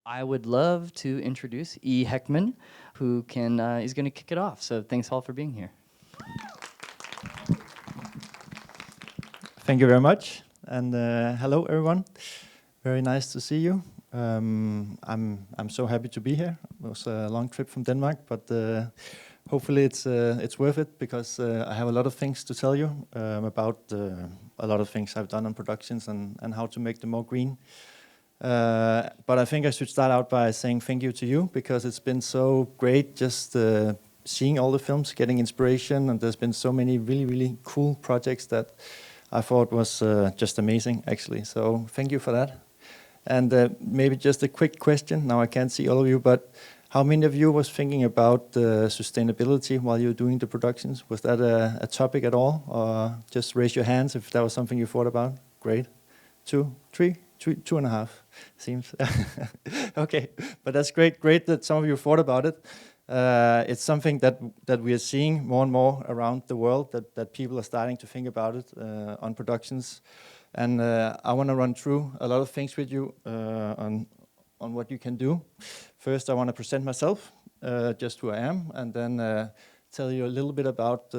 I would love to introduce Ege Heckmann, who is going to kick it off. So thanks all for being here. Thank you very much, and hello everyone. Very nice to see you. I'm so happy to be here. It was a long trip from Denmark, but hopefully it's worth it because I have a lot of things to tell you about a lot of things I've done on productions and how to make them more green. But I think I should start out by saying thank you to you because it's been so great just seeing all the films, getting inspiration, and there's been so many really cool projects that I thought was just amazing actually. So thank you for that. And maybe just a quick question. Now I can't see all of you, but how many of you was thinking about sustainability while you were doing the productions? Was that a topic at all? Or just raise your hands if that was something you thought about. Great. 2, 3, 2.5 seems. Okay, but that's great. Great that some of you thought about it. It's something that we are seeing more and more around the world, that people are starting to think about it on productions. And I want to run through a lot of things with you on what you can do. First, I want to present myself, just who I am, and then tell you a little bit about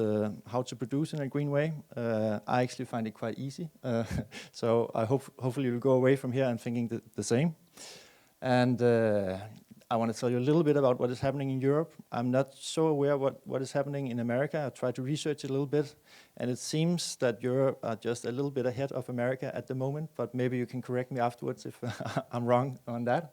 how to produce in a green way. I actually find it quite easy, so I hopefully you'll go away from here and thinking the same. And I want to tell you a little bit about what is happening in Europe. I'm not so aware what is happening in America. I tried to research it a little bit, and it seems that Europe are just a little bit ahead of America at the moment, but maybe you can correct me afterwards if I'm wrong on that.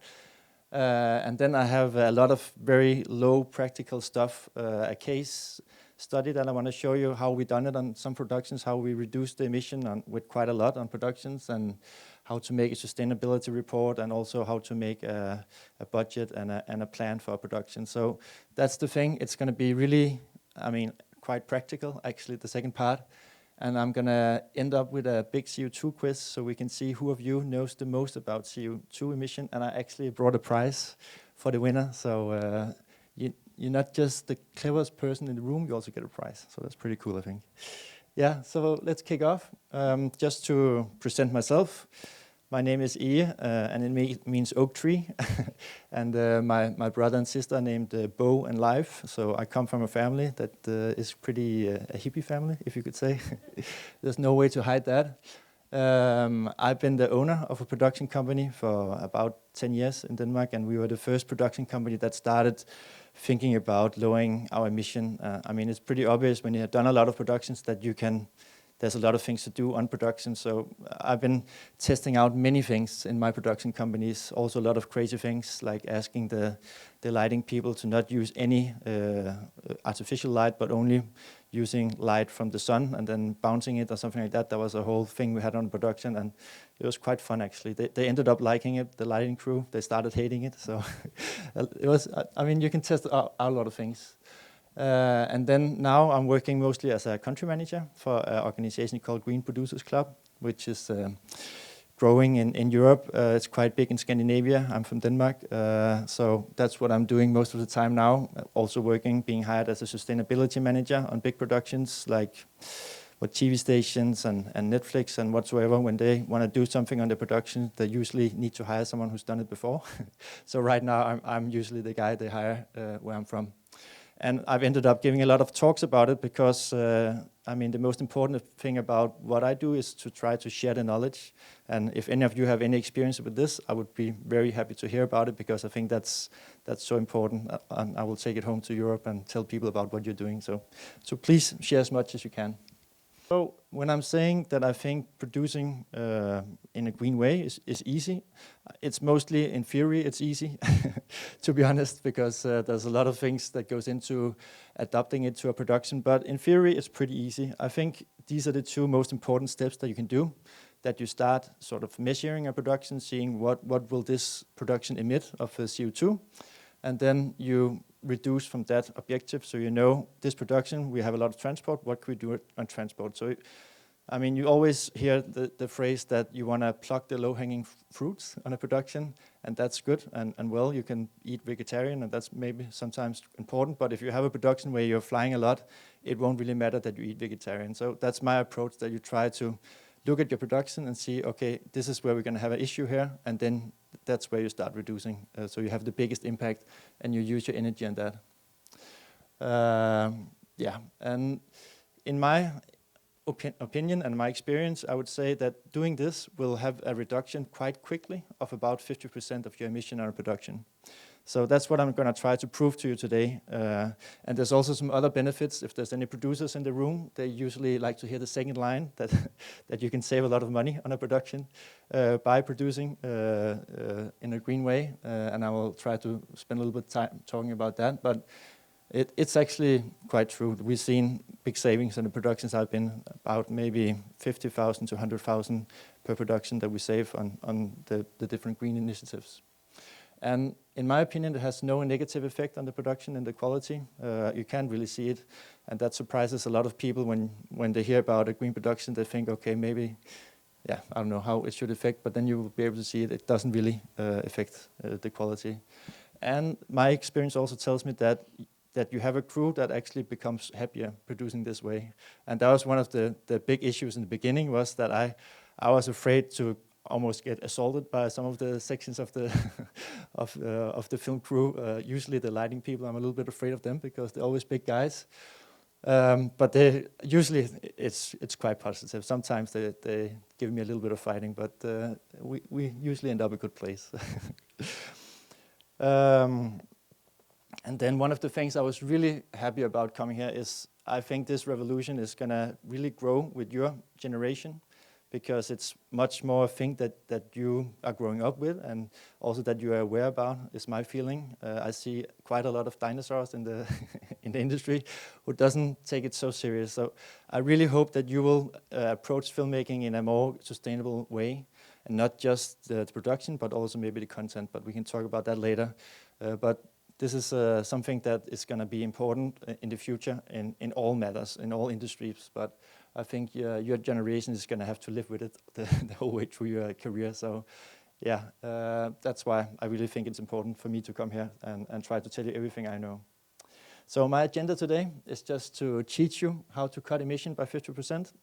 And then I have a lot of very low practical stuff, a case study that I want to show you how we done it on some productions, how we reduced the emission with quite a lot on productions, and how to make a sustainability report, and also how to make a budget and a plan for a production. So that's the thing. It's going to be really, quite practical, actually, the second part. And I'm going to end up with a big CO2 quiz so we can see who of you knows the most about CO2 emission. And I actually brought a prize for the winner. So you're not just the cleverest person in the room, you also get a prize. So that's pretty cool, I think. Yeah, so let's kick off. Just to present myself. My name is Ege, and it means oak tree. And my brother and sister are named Bo and Leif. So I come from a family that is pretty a hippie family, if you could say. There's no way to hide that. I've been the owner of a production company for about 10 years in Denmark, and we were the first production company that started thinking about lowering our emission. It's pretty obvious when you have done a lot of productions that there's a lot of things to do on production. So I've been testing out many things in my production companies, also a lot of crazy things like asking the lighting people to not use any artificial light, but only using light from the sun and then bouncing it or something like that. That was a whole thing we had on production, and it was quite fun actually. They ended up liking it, the lighting crew. They started hating it. So it was, you can test out a lot of things. And then now I'm working mostly as a country manager for an organization called Green Producers Club, which is growing in Europe. It's quite big in Scandinavia. I'm from Denmark, so that's what I'm doing most of the time now. Also being hired as a sustainability manager on big productions like what TV stations and Netflix and whatsoever. When they want to do something on the production, they usually need to hire someone who's done it before. So right now I'm usually the guy they hire where I'm from. And I've ended up giving a lot of talks about it because, the most important thing about what I do is to try to share the knowledge. And if any of you have any experience with this, I would be very happy to hear about it because I think that's so important. And I will take it home to Europe and tell people about what you're doing. So please share as much as you can. So when I'm saying that I think producing in a green way is easy, it's mostly in theory it's easy, to be honest, because there's a lot of things that goes into adapting it to a production. But in theory, it's pretty easy. I think these are the two most important steps that you can do. That you start sort of measuring a production, seeing what will this production emit of CO2, and then you reduce from that objective. So you know this production, we have a lot of transport, what could we do on transport? So, you always hear the phrase that you want to pluck the low-hanging fruits on a production, and that's good, and well, you can eat vegetarian, and that's maybe sometimes important, but if you have a production where you're flying a lot, it won't really matter that you eat vegetarian. So that's my approach, that you try to look at your production and see, okay, this is where we're going to have an issue here, and then that's where you start reducing. So you have the biggest impact, and you use your energy on that. Yeah, and in my opinion and my experience, I would say that doing this will have a reduction quite quickly of about 50% of your emission on production. So that's what I'm going to try to prove to you today. And there's also some other benefits. If there's any producers in the room, they usually like to hear the second line, that, that you can save a lot of money on a production by producing in a green way. And I will try to spend a little bit of time talking about that. But it's actually quite true. We've seen big savings on the productions. I've been about maybe 50,000 to 100,000 per production that we save on the different green initiatives. And in my opinion, it has no negative effect on the production and the quality. You can't really see it. And that surprises a lot of people when they hear about a green production. They think, okay, maybe, yeah, I don't know how it should affect, but then you will be able to see it. It doesn't really affect the quality. And my experience also tells me that you have a crew that actually becomes happier producing this way. And that was one of the big issues in the beginning, was that I was afraid to almost get assaulted by some of the sections of the of the film crew. Usually the lighting people, I'm a little bit afraid of them because they're always big guys. But they usually it's quite positive. Sometimes they give me a little bit of fighting, but we usually end up a good place. And then one of the things I was really happy about coming here is I think this revolution is going to really grow with your generation, because it's much more a thing that you are growing up with, and also that you are aware about, is my feeling. I see quite a lot of dinosaurs in the in the industry who doesn't take it so serious. So I really hope that you will approach filmmaking in a more sustainable way, and not just the production, but also maybe the content. But we can talk about that later. But this is something that is going to be important in the future in all matters, in all industries. But I think your generation is going to have to live with it the whole way through your career. So yeah, that's why I really think it's important for me to come here and try to tell you everything I know. So my agenda today is just to teach you how to cut emission by 50%,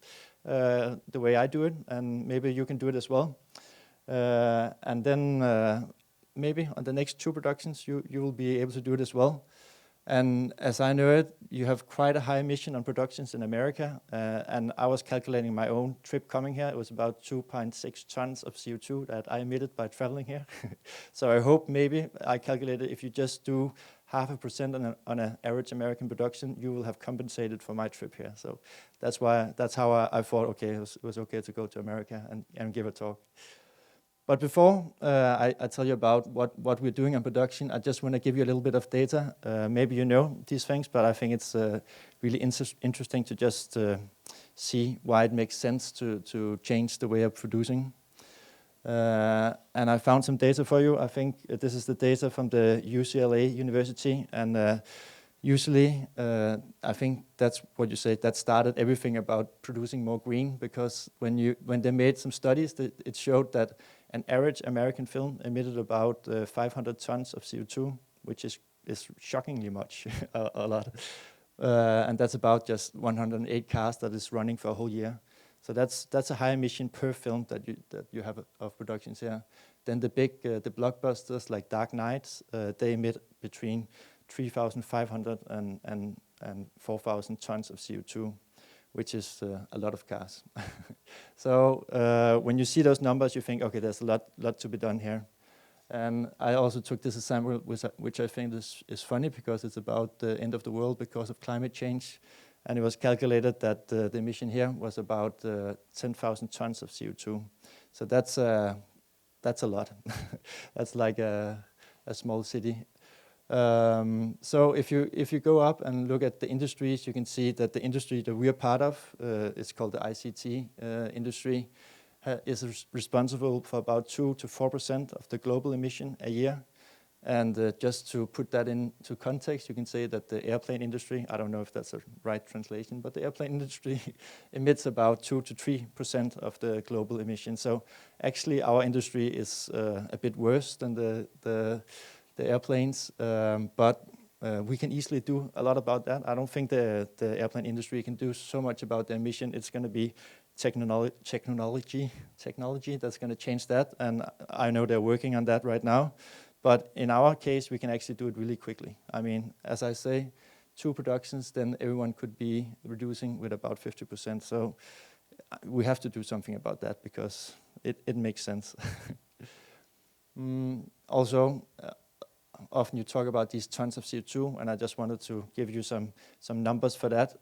the way I do it, and maybe you can do it as well. And then maybe on the next 2 productions, you will be able to do it as well. And as I know it, you have quite a high emission on productions in America. And I was calculating my own trip coming here. It was about 2.6 tons of CO2 that I emitted by traveling here. So I hope maybe I calculated if you just do 0.5% on an average American production, you will have compensated for my trip here. So that's how I thought, okay, it was okay to go to America and give a talk. But before I tell you about what we're doing on production, I just want to give you a little bit of data. Maybe you know these things, but I think it's really interesting to just see why it makes sense to change the way of producing. And I found some data for you. I think this is the data from the UCLA University, and usually I think that's what you say, that started everything about producing more green, because when they made some studies, it showed that an average American film emitted about 500 tons of CO2, which is shockingly much, a lot. And that's about just 108 cars that is running for a whole year. So that's a high emission per film that you have of productions here. Then the big the blockbusters like Dark Knights, they emit between 3,500 and 4,000 tons of CO2, which is a lot of cars. So when you see those numbers, you think, okay, there's a lot to be done here. And I also took this example, which I think is funny, because it's about the end of the world because of climate change. And it was calculated that the emission here was about 10,000 tons of CO2. So that's a lot. That's like a small city. So if you go up and look at the industries, you can see that the industry that we are part of, it's called the ICT industry, is responsible for about 2 to 4% of the global emission a year. And just to put that into context, you can say that the airplane industry, I don't know if that's a right translation, but the airplane industry emits about 2 to 3% of the global emission. So actually our industry is a bit worse than the airplanes, but we can easily do a lot about that. I don't think the airplane industry can do so much about the emission. It's going to be technology that's going to change that, and I know they're working on that right now. But in our case, we can actually do it really quickly. I mean, as I say, 2 productions, then everyone could be reducing with about 50%. So we have to do something about that because it makes sense. Also, often you talk about these tons of CO2, and I just wanted to give you some numbers for that.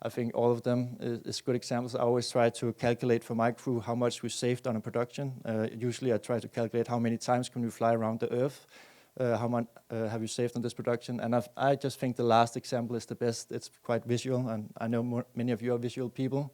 I think all of them is good examples. I always try to calculate for my crew how much we saved on a production. Usually I try to calculate how many times can we fly around the Earth, how much have you saved on this production. And I just think the last example is the best. It's quite visual, and I know many of you are visual people.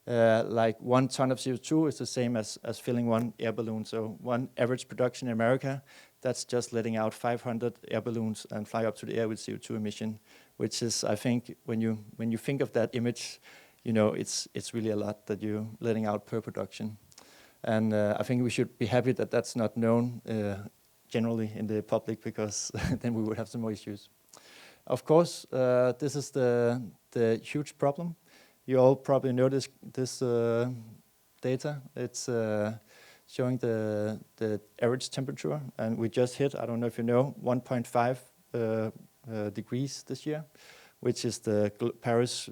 Like 1 ton of CO2 is the same as filling 1 air balloon. So 1 average production in America, that's just letting out 500 air balloons and fly up to the air with CO2 emission, which is, I think, when you think of that image, you know, it's really a lot that you're letting out per production. And I think we should be happy that that's not known generally in the public, because then we would have some more issues. Of course, this is the huge problem. You all probably know this data. It's showing the average temperature, and we just hit, I don't know if you know, 1.5 degrees this year, which is the Paris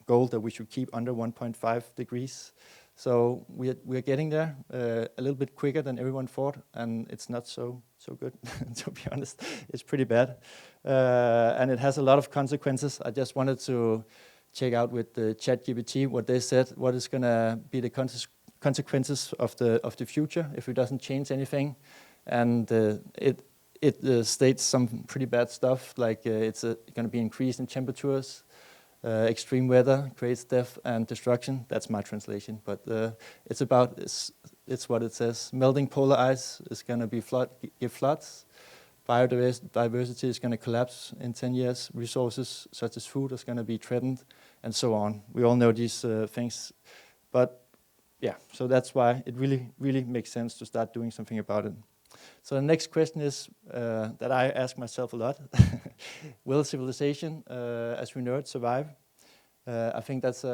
goal that we should keep under 1.5 degrees. So we're getting there a little bit quicker than everyone thought, and it's not so good, to be honest. It's pretty bad, and it has a lot of consequences. I just wanted to check out with the ChatGPT what they said, what is going to be the consequences of the future if it doesn't change anything. And it states some pretty bad stuff, like it's going to be increase in temperatures, extreme weather creates death and destruction. That's my translation, but it's what it says. Melting polar ice is going to give floods. Biodiversity is going to collapse in 10 years. Resources such as food is going to be threatened, and so on. We all know these things, but yeah, so that's why it really makes sense to start doing something about it. So the next question is that I ask myself a lot: will civilization, as we know it, survive? I think that's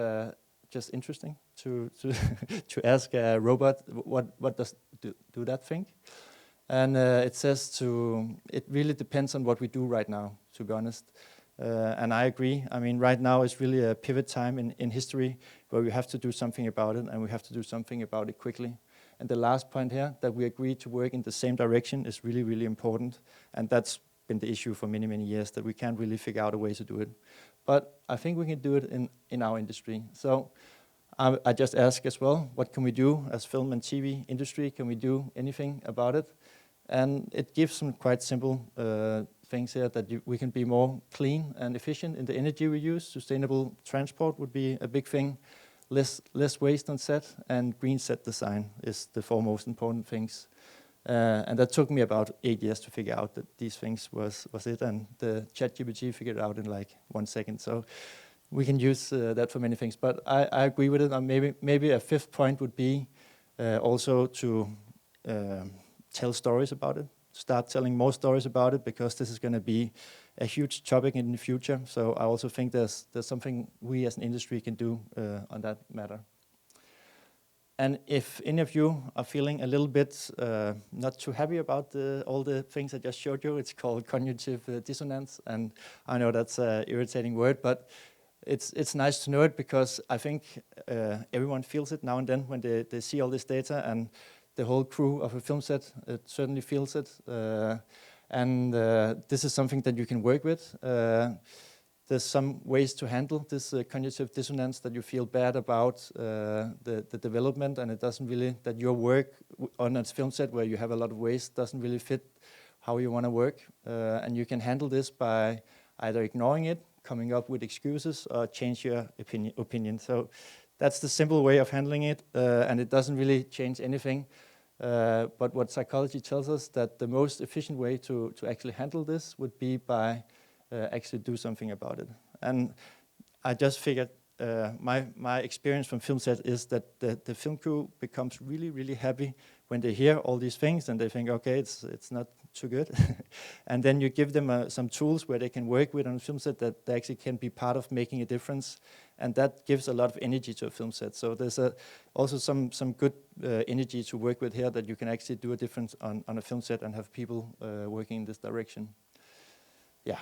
just interesting to to ask a robot what does do that think. And it says it really depends on what we do right now, to be honest. And I agree. I mean, right now is really a pivot time in history where we have to do something about it, and we have to do something about it quickly. And the last point here, that we agree to work in the same direction, is really important. And that's been the issue for many years, that we can't really figure out a way to do it. But I think we can do it in our industry. So I just ask as well, what can we do as film and TV industry? Can we do anything about it? And it gives some quite simple things here, that we can be more clean and efficient in the energy we use. Sustainable transport would be a big thing. Less waste on set, and green set design is the 4 most important things. And that took me about 8 years to figure out that these things was it, and the ChatGPT figured it out in like 1 second. So we can use that for many things. But I agree with it. And maybe a 5th point would be also to tell stories about it. Start telling more stories about it, because this is going to be a huge topic in the future. So I also think there's something we as an industry can do on that matter. And if any of you are feeling a little bit not too happy about all the things I just showed you, it's called cognitive dissonance. And I know that's an irritating word, but it's nice to know it, because I think everyone feels it now and then when they see all this data, and the whole crew of a film set, it certainly feels it. And this is something that you can work with. There's some ways to handle this cognitive dissonance, that you feel bad about the development, and it doesn't really, that your work on a film set where you have a lot of waste doesn't really fit how you want to work. And you can handle this by either ignoring it, coming up with excuses, or change your opinion. So that's the simple way of handling it, and it doesn't really change anything. But what psychology tells us, that the most efficient way to actually handle this would be by actually do something about it. And I just figured my experience from film set is that the film crew becomes really happy when they hear all these things, and they think, okay, it's not too good. And then you give them some tools where they can work with on a film set that they actually can be part of making a difference. And that gives a lot of energy to a film set. So there's also some good energy to work with here, that you can actually do a difference on a film set and have people working in this direction. Yeah.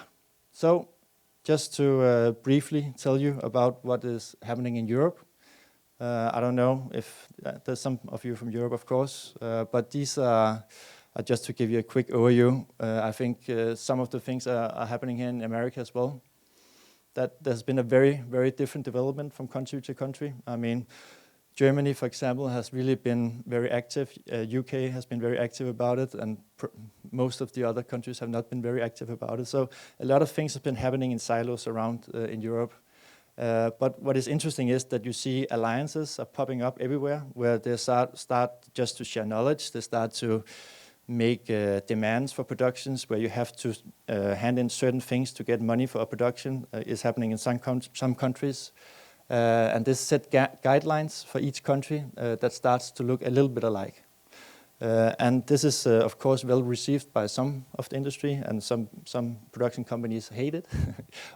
So just to briefly tell you about what is happening in Europe. I don't know if there's some of you from Europe, of course, but these are just to give you a quick overview. I think some of the things are happening here in America as well. That there's been a very, very different development from country to country. I mean, Germany, for example, has really been very active. UK has been very active about it, and most of the other countries have not been very active about it. So a lot of things have been happening in silos around in Europe. But what is interesting is that you see alliances are popping up everywhere, where they start just to share knowledge. They start to make demands for productions, where you have to hand in certain things to get money for a production. Is happening in some countries. And this set guidelines for each country that starts to look a little bit alike. And this is, of course, well received by some of the industry, and some production companies hate it,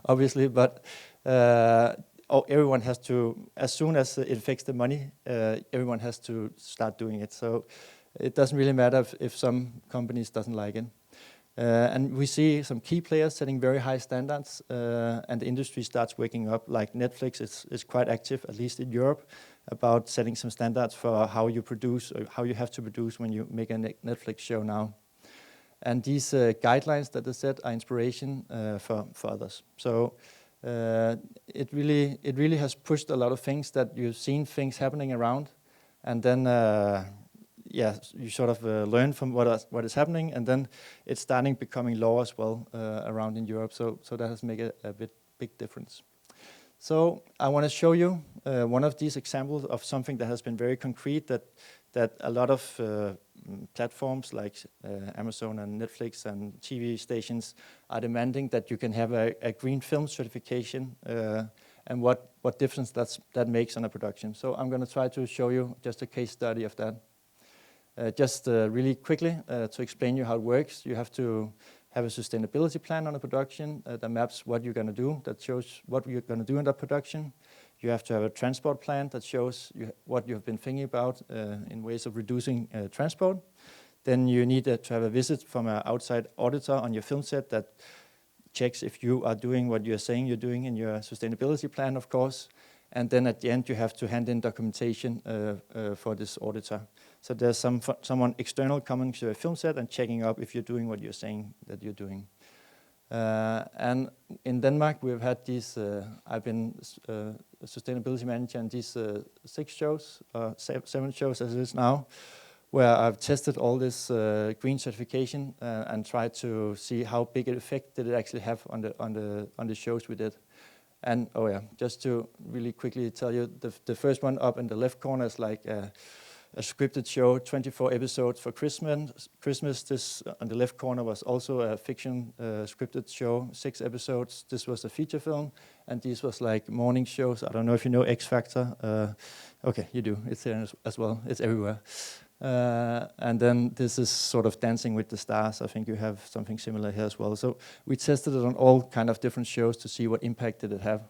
obviously. But everyone has to, as soon as it affects the money, everyone has to start doing it. So it doesn't really matter if some companies doesn't like it. And we see some key players setting very high standards, and the industry starts waking up. Like Netflix is quite active, at least in Europe, about setting some standards for how you produce, or how you have to produce when you make a Netflix show now. And these guidelines that are set are inspiration for others. So it really has pushed a lot of things that you've seen things happening around, and then you sort of learn from what is happening, and then it's starting becoming law as well around in Europe. So that has made a big difference. So I want to show you one of these examples of something that has been very concrete, that a lot of platforms like Amazon and Netflix and TV stations are demanding, that you can have a green film certification, and what difference that makes on a production. So I'm going to try to show you just a case study of that. Just really quickly to explain you how it works. You have to have a sustainability plan on a production that maps what you're going to do, that shows what you're going to do in that production. You have to have a transport plan that shows what you've been thinking about in ways of reducing transport. Then you need to have a visit from an outside auditor on your film set that checks if you are doing what you're saying you're doing in your sustainability plan, of course. And then at the end, you have to hand in documentation for this auditor. So there's someone external coming to a film set and checking up if you're doing what you're saying that you're doing. And in Denmark, we've had these, I've been a sustainability manager in these 6 shows, 7 shows as it is now, where I've tested all this green certification and tried to see how big an effect did it actually have on the shows we did. And just to really quickly tell you, the first one up in the left corner is like a scripted show, 24 episodes for Christmas. This on the left corner was also a fiction scripted show, 6 episodes. This was a feature film, and these was like morning shows. I don't know if you know X Factor. Okay, you do. It's there as well. It's everywhere. And then this is sort of Dancing with the Stars. I think you have something similar here as well. So we tested it on all kind of different shows to see what impact did it have.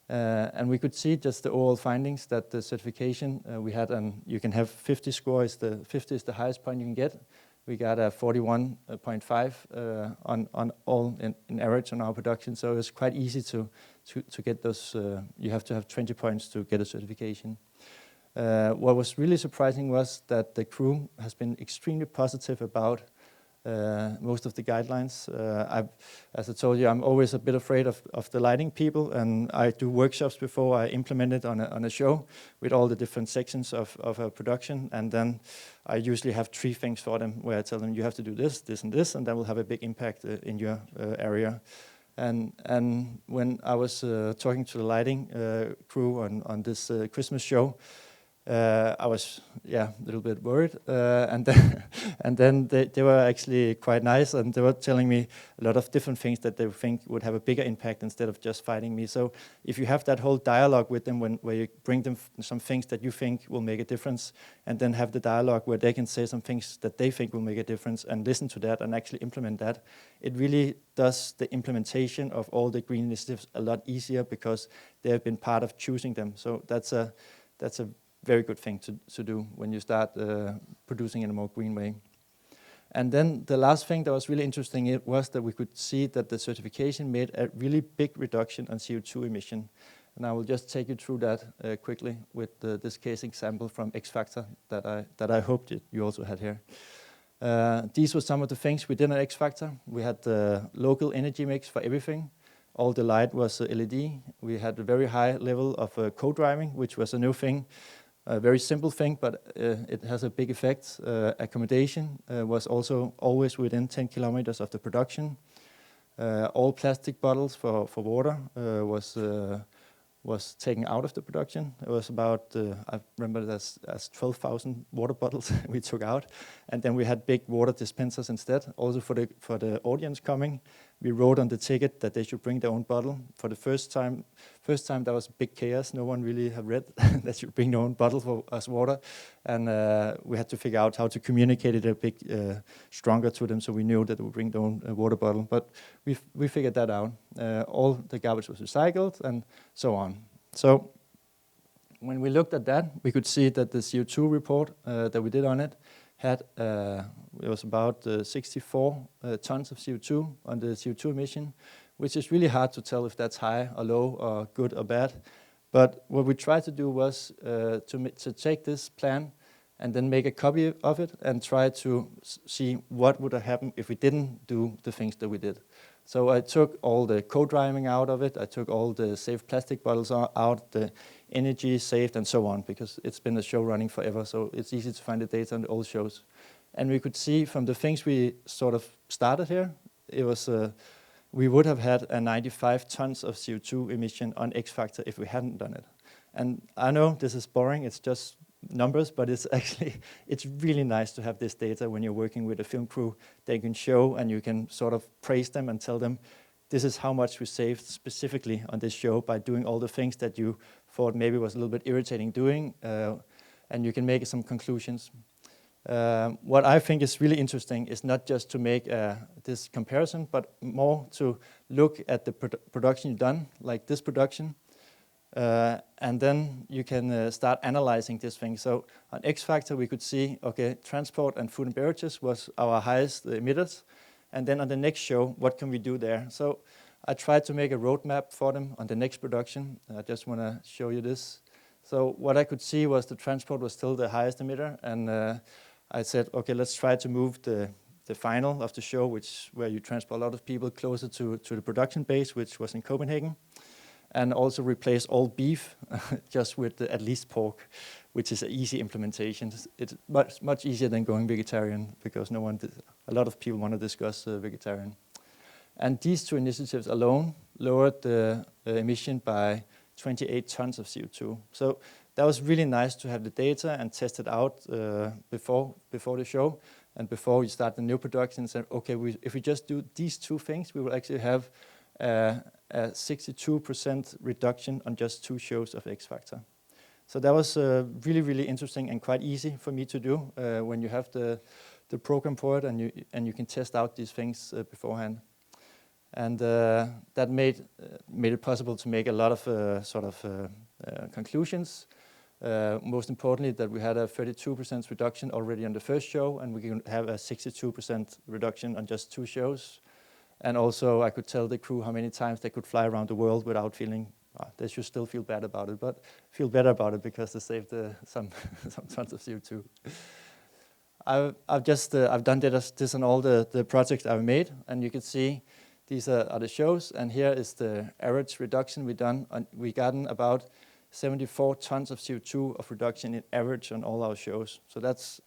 And we could see just the overall findings that the certification we had, and you can have 50 scores. The 50 is the highest point you can get. We got a 41.5 on all in average on our production. So it's quite easy to get those. You have to have 20 points to get a certification. What was really surprising was that the crew has been extremely positive about most of the guidelines. As I told you, I'm always a bit afraid of the lighting people, and I do workshops before I implement it on a show with all the different sections of a production, and then I usually have 3 things for them where I tell them you have to do this, this, and this, and that will have a big impact in your area. And when I was talking to the lighting crew on this Christmas show, I was a little bit worried, and then they were actually quite nice, and they were telling me a lot of different things that they think would have a bigger impact instead of just fighting me. So if you have that whole dialogue with them, where you bring them some things that you think will make a difference, and then have the dialogue where they can say some things that they think will make a difference, and listen to that and actually implement that, it really does the implementation of all the green initiatives a lot easier, because they have been part of choosing them. So that's a very good thing to do when you start producing in a more green way. And then the last thing that was really interesting was that we could see that the certification made a really big reduction on CO2 emission. And I will just take you through that quickly with this case example from X Factor that I hoped you also had here. These were some of the things we did at X Factor. We had the local energy mix for everything. All the light was LED. We had a very high level of co-driving, which was a new thing. A very simple thing, but it has a big effect. Accommodation was also always within 10 kilometers of the production. All plastic bottles for water was taken out of the production. It was about, I remember that's 12,000 water bottles we took out. And then we had big water dispensers instead. Also for the audience coming, we wrote on the ticket that they should bring their own bottle. For the first time that was big chaos. No one really had read that they should bring their own bottle for us water. And we had to figure out how to communicate it a bit stronger to them, so we knew that they would bring their own water bottle. But we figured that out. All the garbage was recycled and so on. So when we looked at that, we could see that the CO2 report that we did on it had, it was about 64 tons of CO2 on the CO2 emission, which is really hard to tell if that's high or low or good or bad. But what we tried to do was to take this plan and then make a copy of it and try to see what would have happened if we didn't do the things that we did. So I took all the co-driving out of it. I took all the saved plastic bottles out, the energy saved, and so on, because it's been a show running forever, so it's easy to find the data on the old shows. And we could see from the things we sort of started here, it was we would have had a 95 tons of CO2 emission on X Factor if we hadn't done it. And I know this is boring, it's just numbers, but it's really nice to have this data when you're working with a film crew. They can show, and you can sort of praise them and tell them, this is how much we saved specifically on this show by doing all the things that you thought maybe was a little bit irritating doing, and you can make some conclusions. What I think is really interesting is not just to make this comparison, but more to look at the production you've done, like this production, and then you can start analyzing this thing. So on X Factor, we could see, okay, transport and food and beverages was our highest emitters. And then on the next show, what can we do there? So I tried to make a roadmap for them on the next production. I just want to show you this. So what I could see was the transport was still the highest emitter. And I said, okay, let's try to move the final of the show, where you transport a lot of people closer to the production base, which was in Copenhagen. And also replace all beef just with at least pork, which is an easy implementation. It's much easier than going vegetarian, because a lot of people want to discuss vegetarian. And these two initiatives alone lowered the emission by 28 tons of CO2. So that was really nice to have the data and test it out before the show, and before you start the new production. And say, okay, if we just do these two things, we will actually have a 62% reduction on just 2 shows of X Factor. So that was really, really interesting and quite easy for me to do when you have the program for it, and you can test out these things beforehand. And that made it possible to make a lot of conclusions. Most importantly, that we had a 32% reduction already on the first show, and we can have a 62% reduction on just 2 shows. And also, I could tell the crew how many times they could fly around the world without feeling, they should still feel bad about it, but feel better about it because they saved some tons of CO2. I've done this on all the projects I've made, and you can see these are the shows, and here is the average reduction we've done. We gotten about 74 tons of CO2 of reduction in average on all our shows. So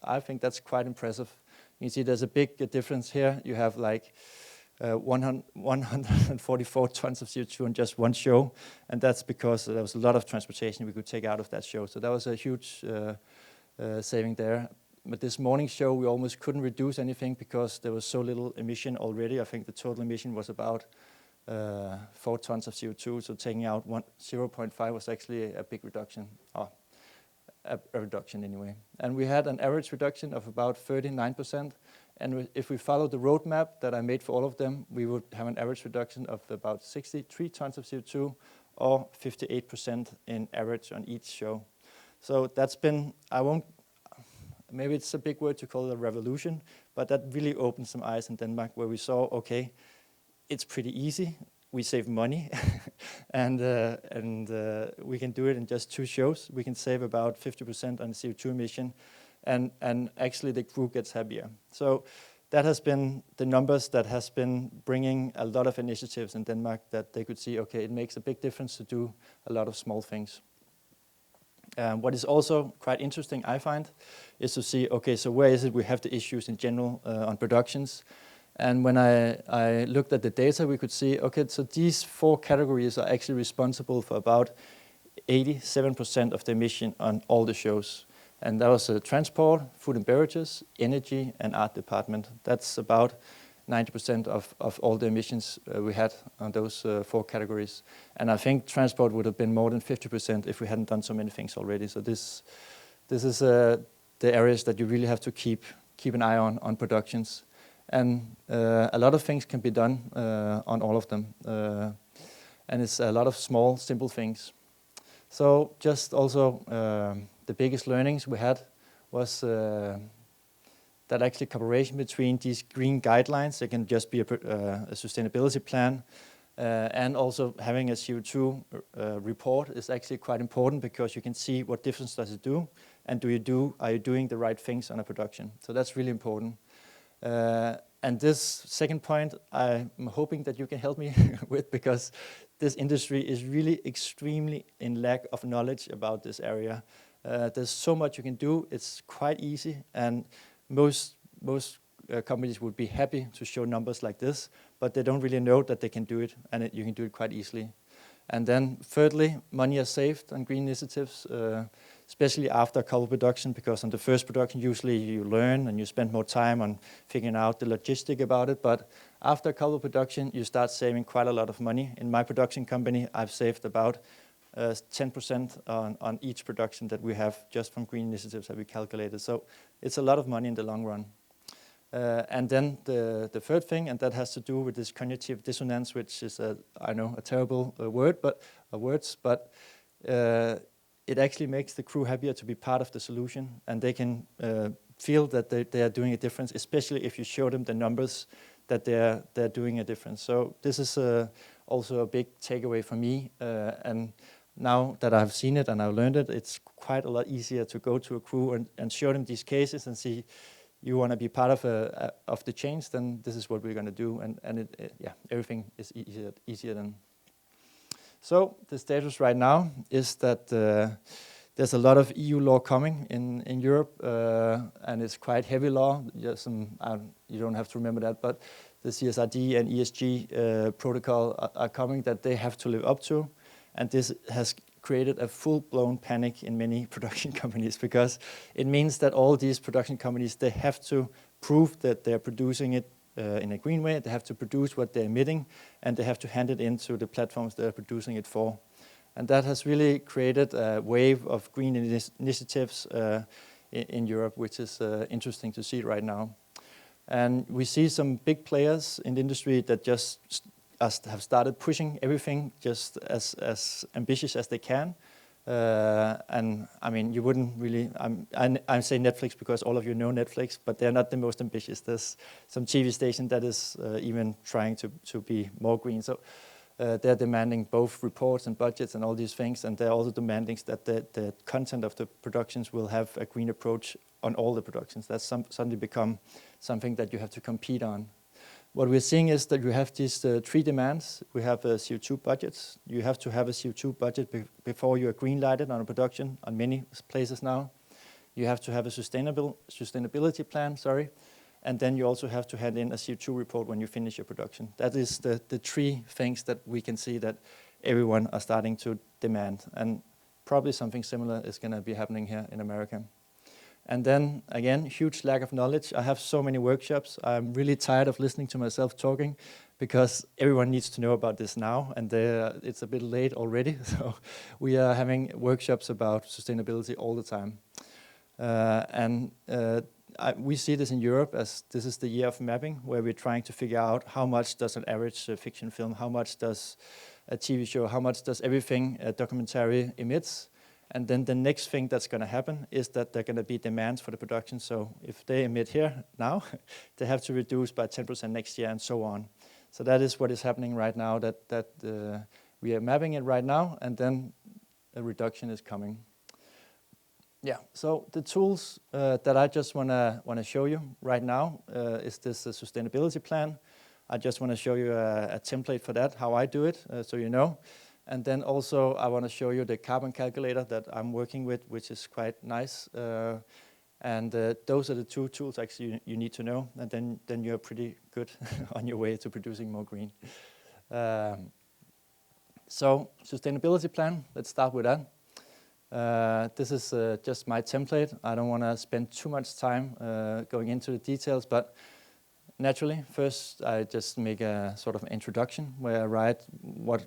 I think that's quite impressive. You can see there's a big difference here. You have like 144 tons of CO2 on just one show, and that's because there was a lot of transportation we could take out of that show. So that was a huge saving there. But this morning show, we almost couldn't reduce anything because there was so little emission already. I think the total emission was about 4 tons of CO2, so taking out 0.5 was actually a big reduction, or a reduction anyway. And we had an average reduction of about 39%, and if we follow the roadmap that I made for all of them, we would have an average reduction of about 63 tons of CO2, or 58% in average on each show. So that's been, maybe it's a big word to call it a revolution, but that really opened some eyes in Denmark where we saw, okay, it's pretty easy, we save money, and we can do it in just 2 shows. We can save about 50% on CO2 emission, and actually the crew gets happier. So that has been the numbers that has been bringing a lot of initiatives in Denmark, that they could see, okay, it makes a big difference to do a lot of small things. What is also quite interesting, I find, is to see, okay, so where is it we have the issues in general on productions? And when I looked at the data, we could see, okay, so these 4 categories are actually responsible for about 87% of the emission on all the shows. And that was transport, food and beverages, energy, and art department. That's about 90% of all the emissions we had on those 4 categories. And I think transport would have been more than 50% if we hadn't done so many things already. So this is the areas that you really have to keep an eye on productions. And a lot of things can be done on all of them. And it's a lot of small, simple things. So just also the biggest learnings we had was that actually cooperation between these green guidelines, it can just be a sustainability plan, and also having a CO2 report is actually quite important, because you can see what difference does it do, and are you doing the right things on a production. So that's really important. And this second point, I'm hoping that you can help me with, because this industry is really extremely in lack of knowledge about this area. There's so much you can do. It's quite easy, and most companies would be happy to show numbers like this, but they don't really know that they can do it, and you can do it quite easily. And then thirdly, money is saved on green initiatives, especially after couple production, because on the first production usually you learn and you spend more time on figuring out the logistic about it, but after couple production you start saving quite a lot of money. In my production company, I've saved about 10% on each production that we have just from green initiatives that we calculated. So it's a lot of money in the long run. And then the third thing, and that has to do with this cognitive dissonance, which is I know a terrible word, but it actually makes the crew happier to be part of the solution, and they can feel that they are doing a difference, especially if you show them the numbers that they're doing a difference. So this is also a big takeaway for me, and now that I've seen it and I've learned it, it's quite a lot easier to go to a crew and show them these cases and see, you want to be part of the change, then this is what we're going to do, and everything is easier then. So the status right now is that there's a lot of EU law coming in Europe, and it's quite heavy law. You don't have to remember that, but the CSRD and ESG protocol are coming that they have to live up to, and this has created a full-blown panic in many production companies, because it means that all these production companies, they have to prove that they're producing it in a green way. They have to produce what they're emitting, and they have to hand it into the platforms they're producing it for. And that has really created a wave of green initiatives in Europe, which is interesting to see right now. And we see some big players in the industry that just have started pushing everything just as ambitious as they can. And I mean, you wouldn't really, I say Netflix because all of you know Netflix, but they're not the most ambitious. There's some TV station that is even trying to be more green. So they're demanding both reports and budgets and all these things, and they're also demanding that the content of the productions will have a green approach on all the productions. That's suddenly become something that you have to compete on. What we're seeing is that you have these 3 demands. We have CO2 budgets. You have to have a CO2 budget before you are green-lighted on a production on many places now. You have to have a sustainability plan, and then you also have to hand in a CO2 report when you finish your production. That is the three things that we can see that everyone are starting to demand, and probably something similar is going to be happening here in America. And then, again, huge lack of knowledge. I have so many workshops. I'm really tired of listening to myself talking because everyone needs to know about this now, and it's a bit late already. So we are having workshops about sustainability all the time. We see this in Europe as this is the year of mapping, where we're trying to figure out how much does an average fiction film, how much does a TV show, how much does everything a documentary emits. And then the next thing that's going to happen is that there are going to be demands for the production. So if they emit here now, they have to reduce by 10% next year and so on. So that is what is happening right now, that we are mapping it right now, and then a reduction is coming. Yeah, so the tools that I just want to show you right now is this sustainability plan. I just want to show you a template for that, how I do it, so you know. And then also I want to show you the carbon calculator that I'm working with, which is quite nice. Those are the two tools actually you need to know, and then you're pretty good on your way to producing more green. So sustainability plan, let's start with that. This is just my template. I don't want to spend too much time going into the details, but naturally, first I just make a sort of introduction where I write what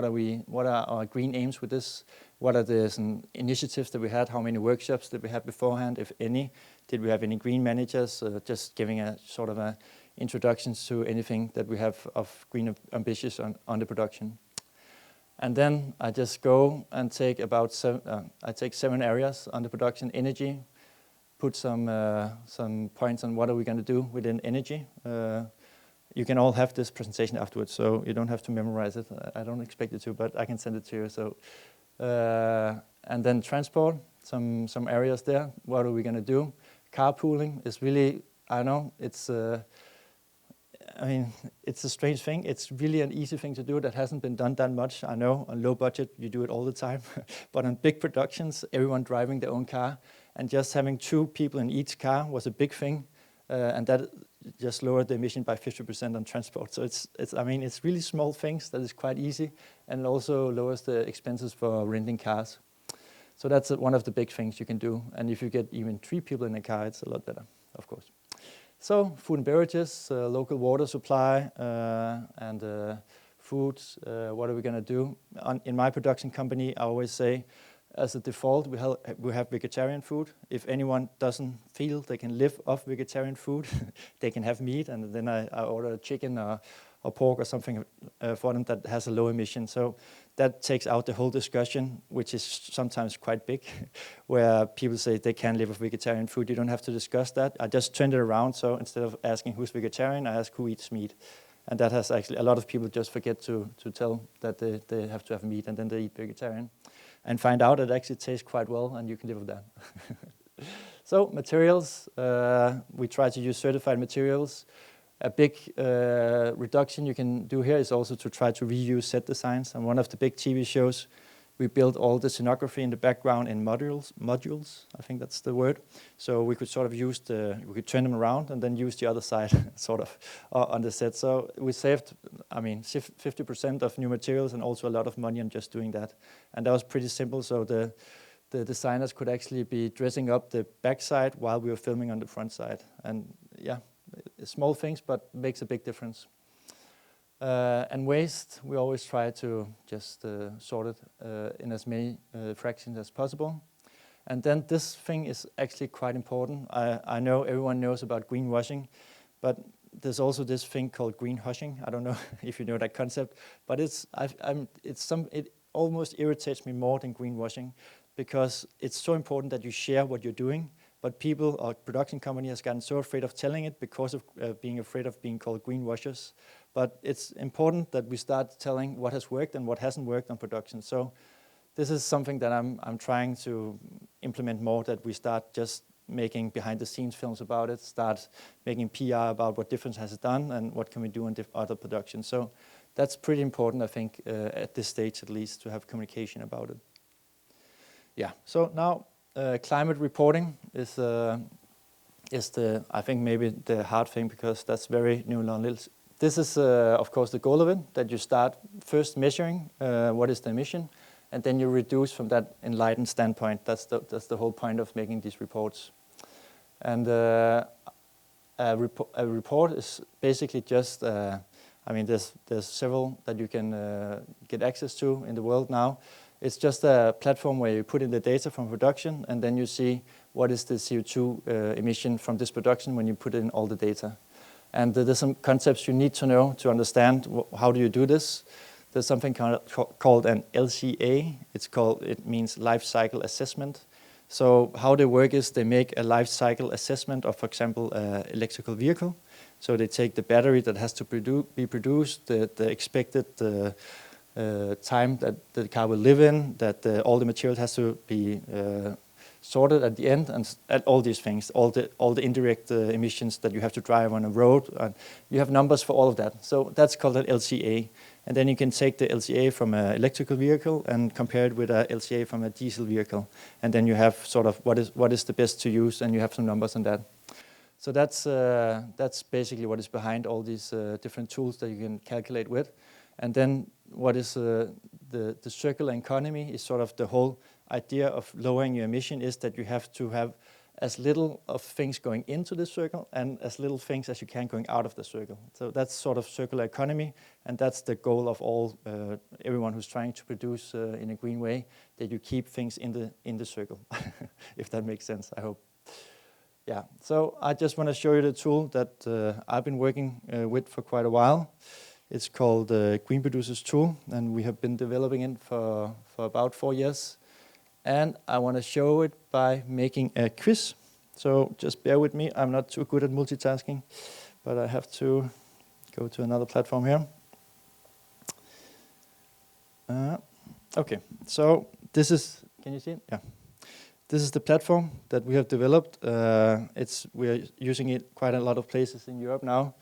are our green aims with this, what are the initiatives that we had, how many workshops did we have beforehand, if any, did we have any green managers, just giving a sort of a introduction to anything that we have of green ambitions on the production. And then I just go and take about 7 areas on the production: energy, put some points on what are we going to do within energy. You can all have this presentation afterwards, so you don't have to memorize it. I don't expect you to, but I can send it to you. So, and then transport, some areas there. What are we going to do? Carpooling is really, I know, it's a strange thing. It's really an easy thing to do that hasn't been done that much. I know on low budget you do it all the time, but on big productions, everyone driving their own car, and just having 2 people in each car was a big thing, and that just lowered the emission by 50% on transport. So it's really small things that is quite easy, and also lowers the expenses for renting cars. So that's one of the big things you can do. And if you get even 3 people in a car, it's a lot better, of course. So food and beverages, local water supply, and foods. What are we going to do? In my production company, I always say, as a default, we have vegetarian food. If anyone doesn't feel they can live off vegetarian food, they can have meat, and then I order chicken or pork or something for them that has a low emission. So that takes out the whole discussion, which is sometimes quite big, where people say they can't live off vegetarian food. You don't have to discuss that. I just turned it around, so instead of asking who's vegetarian, I ask who eats meat. And that has actually, a lot of people just forget to tell that they have to have meat, and then they eat vegetarian. And find out it actually tastes quite well, and you can live with that. So materials, we try to use certified materials. A big reduction you can do here is also to try to reuse set designs. And one of the big TV shows, we built all the scenography in the background in modules, I think that's the word. So we could sort of use we could turn them around and then use the other side sort of on the set. So we saved, 50% of new materials and also a lot of money on just doing that. And that was pretty simple. So the designers could actually be dressing up the back side while we were filming on the front side. And yeah, small things, but makes a big difference. And waste, we always try to just sort it in as many fractions as possible. And then this thing is actually quite important. I know everyone knows about greenwashing, but there's also this thing called greenhushing. I don't know if you know that concept, but it almost irritates me more than greenwashing, because it's so important that you share what you're doing. But people or production company has gotten so afraid of telling it because of being afraid of being called greenwashers. But it's important that we start telling what has worked and what hasn't worked on production. So this is something that I'm trying to implement more, that we start just making behind-the-scenes films about it, start making PR about what difference has it done and what can we do in other productions. So that's pretty important, I think, at this stage at least, to have communication about it. Yeah, so now climate reporting is is I think maybe the hard thing, because that's very new knowledge. This is, of course, the goal of it, that you start first measuring what is the emission, and then you reduce from that enlightened standpoint. That's the whole point of making these reports. And a report is basically just, I mean, there's several that you can get access to in the world now. It's just a platform where you put in the data from production, and then you see what is the CO2 emission from this production when you put in all the data. And there's some concepts you need to know to understand how do you do this. There's something called an LCA. It means life cycle assessment. So how they work is they make a life cycle assessment of, for example, an electrical vehicle. So they take the battery that has to be produced, the expected time that the car will live in, that all the material has to be sorted at the end, and all these things, all the indirect emissions that you have to drive on a road. You have numbers for all of that. So that's called an LCA. And then you can take the LCA from an electrical vehicle and compare it with an LCA from a diesel vehicle. And then you have sort of what is the best to use, and you have some numbers on that. So that's basically what is behind all these different tools that you can calculate with. And then what is the circular economy is sort of the whole idea of lowering your emission, is that you have to have as little of things going into the circle and as little things as you can going out of the circle. So that's sort of circular economy, and that's the goal of everyone who's trying to produce in a green way, that you keep things in the circle, if that makes sense, I hope. Yeah, so I just want to show you the tool that I've been working with for quite a while. It's called the Green Producers Tool, and we have been developing it for about 4 years. And I want to show it by making a quiz. So just bear with me. I'm not too good at multitasking, but I have to go to another platform here. Okay, so this is, can you see it? Yeah. This is the platform that we have developed. We're using it quite a lot of places in Europe now.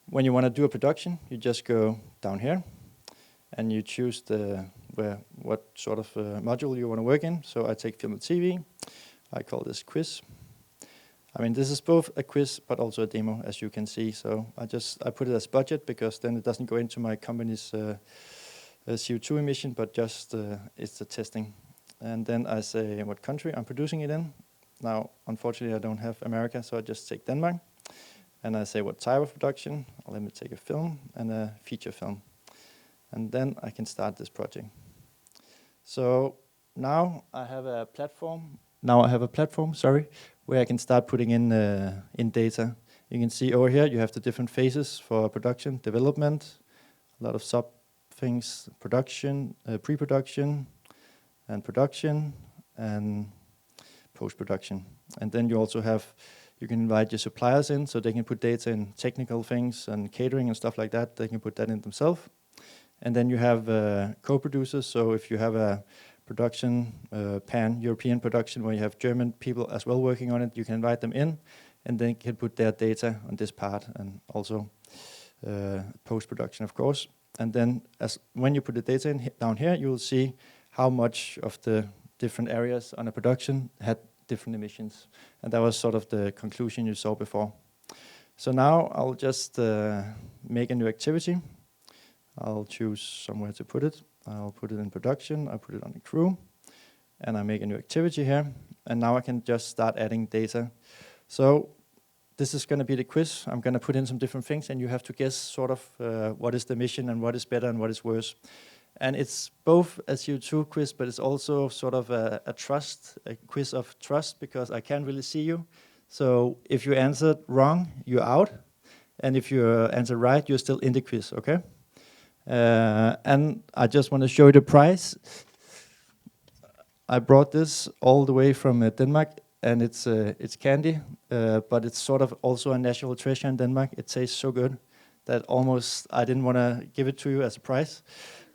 When you want to do a production, you just go down here, and you choose what sort of module you want to work in. So I take film and TV. I call this quiz. I mean, this is both a quiz but also a demo, as you can see. So I put it as budget, because then it doesn't go into my company's CO2 emission, but just it's the testing. And then I say what country I'm producing it in. Now, unfortunately, I don't have America, so I just take Denmark. And I say what type of production. Let me take a film and a feature film. And then I can start this project. So now I have a platform. Where I can start putting in data. You can see over here you have the different phases for production, development, a lot of sub things, production, pre-production, and production, and post-production. And then you also you can invite your suppliers in, so they can put data in technical things and catering and stuff like that. They can put that in themselves. And then you have co-producers. So if you have a production, pan-European production, where you have German people as well working on it, you can invite them in, and they can put their data on this part, and also post-production, of course. And then when you put the data in down here, you will see how much of the different areas on a production had different emissions. And that was sort of the conclusion you saw before. So now I'll just make a new activity. I'll choose somewhere to put it. I'll put it in production. I'll put it on the crew. And I make a new activity here. And now I can just start adding data. So this is going to be the quiz. I'm going to put in some different things, and you have to guess sort of what is the emission and what is better and what is worse. And it's both a CO2 quiz, but it's also sort of a quiz of trust, because I can't really see you. So if you answered wrong, you're out. And if you answer right, you're still in the quiz, okay? And I just want to show you the prize. I brought this all the way from Denmark, and it's candy, but it's sort of also a national treasure in Denmark. It tastes so good that almost I didn't want to give it to you as a prize.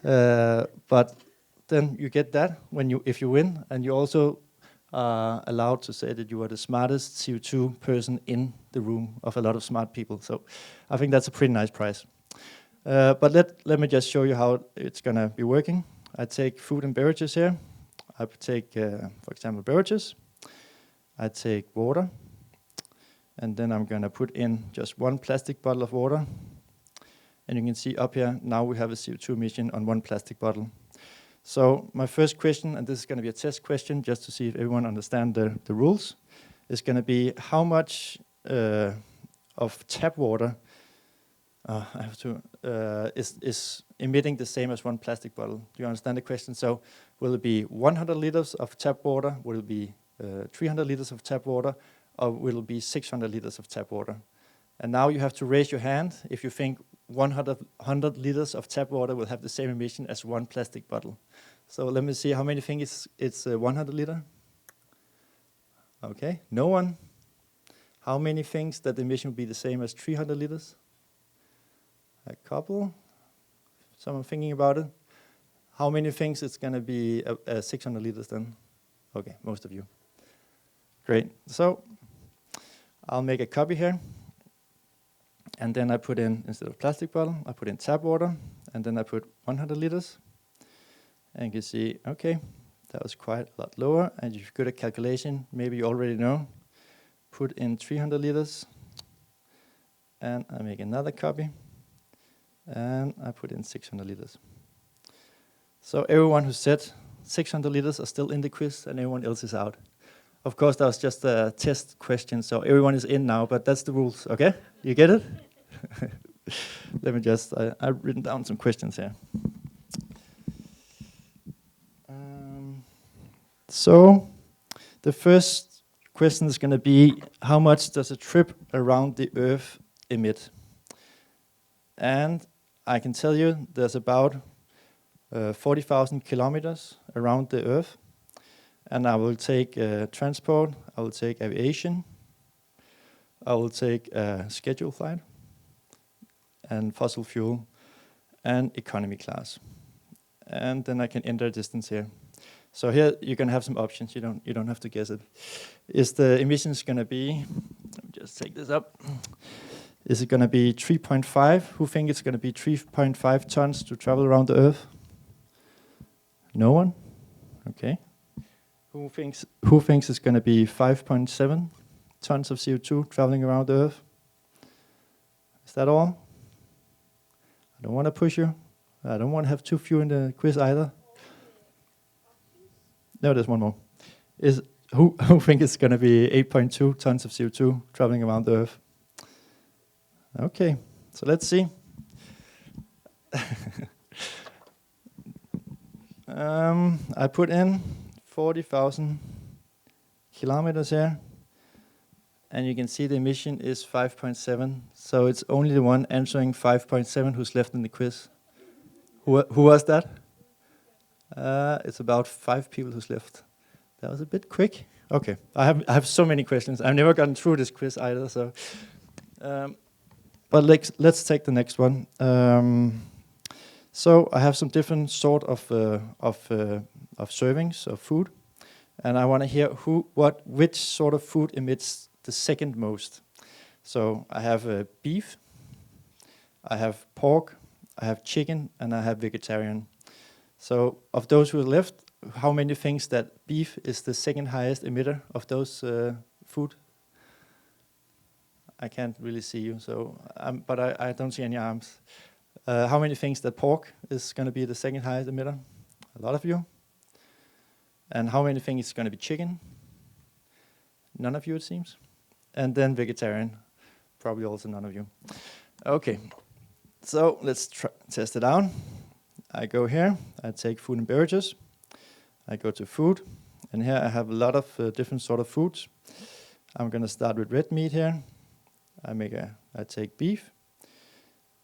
But then you get that if you win, and you also are allowed to say that you are the smartest CO2 person in the room of a lot of smart people. So I think that's a pretty nice prize. But let me just show you how it's going to be working. I take food and beverages here. I take, for example, beverages. I take water. And then I'm going to put in just one plastic bottle of water. And you can see up here, now we have a CO2 emission on one plastic bottle. So my first question, and this is going to be a test question, just to see if everyone understands the rules, is going to be how much of tap water is emitting the same as one plastic bottle. Do you understand the question? So will it be 100 liters of tap water? Will it be 300 liters of tap water? Or will it be 600 liters of tap water? And now you have to raise your hand if you think 100 liters of tap water will have the same emission as one plastic bottle. So let me see how many think it's 100 liter. Okay, no one. How many thinks that the emission will be the same as 300 liters? A couple. Someone thinking about it. How many thinks it's going to be 600 liters then? Okay, most of you. Great. So I'll make a copy here. And then I put in, instead of plastic bottle, I put in tap water. And then I put 100 liters. And you can see, okay, that was quite a lot lower. And if you're good at calculation, maybe you already know. Put in 300 liters. And I make another copy. And I put in 600 liters. So everyone who said 600 liters are still in the quiz and everyone else is out. Of course, that was just a test question, so everyone is in now, but that's the rules, okay? You get it? Let me just, I've written down some questions here. So the first question is going to be, how much does a trip around the Earth emit? And I can tell you there's about 40,000 kilometers around the Earth. And I will take transport, I will take aviation, I will take scheduled flight, and fossil fuel, and economy class. And then I can enter a distance here. So here you can have some options, you don't have to guess it. Is the emissions gonna be, let me just take this up. Is it gonna be 3.5? Who think it's gonna be 3.5 tons to travel around the Earth? No one? Okay. Who thinks it's going to be 5.7 tons of CO2 traveling around the Earth? Is that all? I don't want to push you. I don't want to have too few in the quiz either. No, there's one more. Who thinks it's going to be 8.2 tons of CO2 traveling around the Earth? Okay, so let's see. I put in 40,000 kilometers here, and you can see the emission is 5.7. So it's only the one answering 5.7 who's left in the quiz. Who was that? It's about 5 people who's left. That was a bit quick. Okay, I have so many questions. I've never gotten through this quiz either. So, but let's take the next one. So I have some different sort of servings of food, and I want to hear which sort of food emits the second most. So I have beef, I have pork, I have chicken, and I have vegetarian. So of those who are left, how many thinks that beef is the second highest emitter of those food? I can't really see you, so but I don't see any arms. How many thinks that pork is going to be the second highest emitter? A lot of you. And how many think it's going to be chicken? None of you, it seems. And then vegetarian, probably also none of you. Okay, so let's test it out. I go here, I take food and beverages. I go to food, and here I have a lot of different sort of foods. I'm going to start with red meat here. I take beef.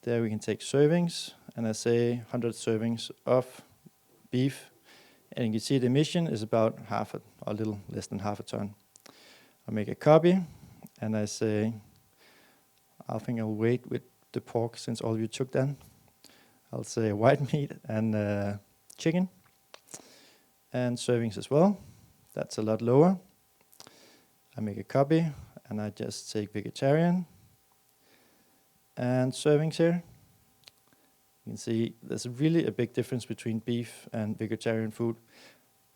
There we can take servings, and I say 100 servings of beef. And you can see the emission is about a little less than half a ton. I make a copy, and I say, I think I'll wait with the pork since all of you took that. I'll say white meat and chicken, and servings as well. That's a lot lower. I make a copy, and I just take vegetarian. And servings here, you can see there's really a big difference between beef and vegetarian food.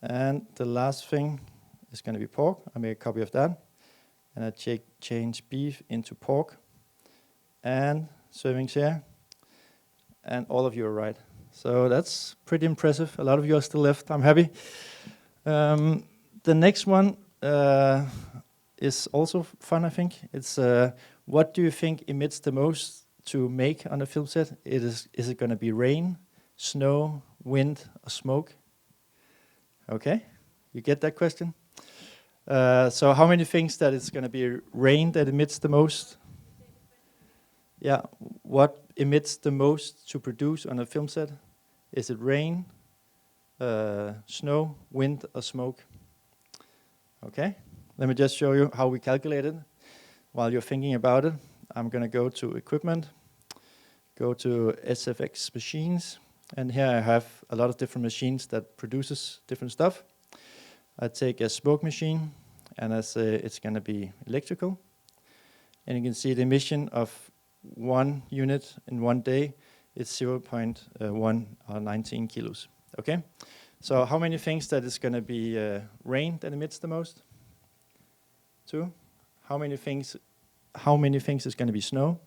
And the last thing is going to be pork. I make a copy of that. and I change beef into pork, and servings here, and all of you are right. So that's pretty impressive. A lot of you are still left. I'm happy. The next one is also fun, I think. It's what do you think emits the most to make on a film set? Is it going to be rain, snow, wind, or smoke? Okay, you get that question? So how many things that it's going to be rain that emits the most? Yeah, what emits the most to produce on a film set? Is it rain, snow, wind, or smoke? Okay, let me just show you how we calculate it. While you're thinking about it, I'm going to go to equipment, go to SFX machines, and here I have a lot of different machines that produces different stuff. I take a smoke machine, and I say it's going to be electrical. And you can see the emission of one unit in one day is 0.1 or 19 kilos. Okay, so how many things that is going to be rain that emits the most? 2. How many things is going to be snow?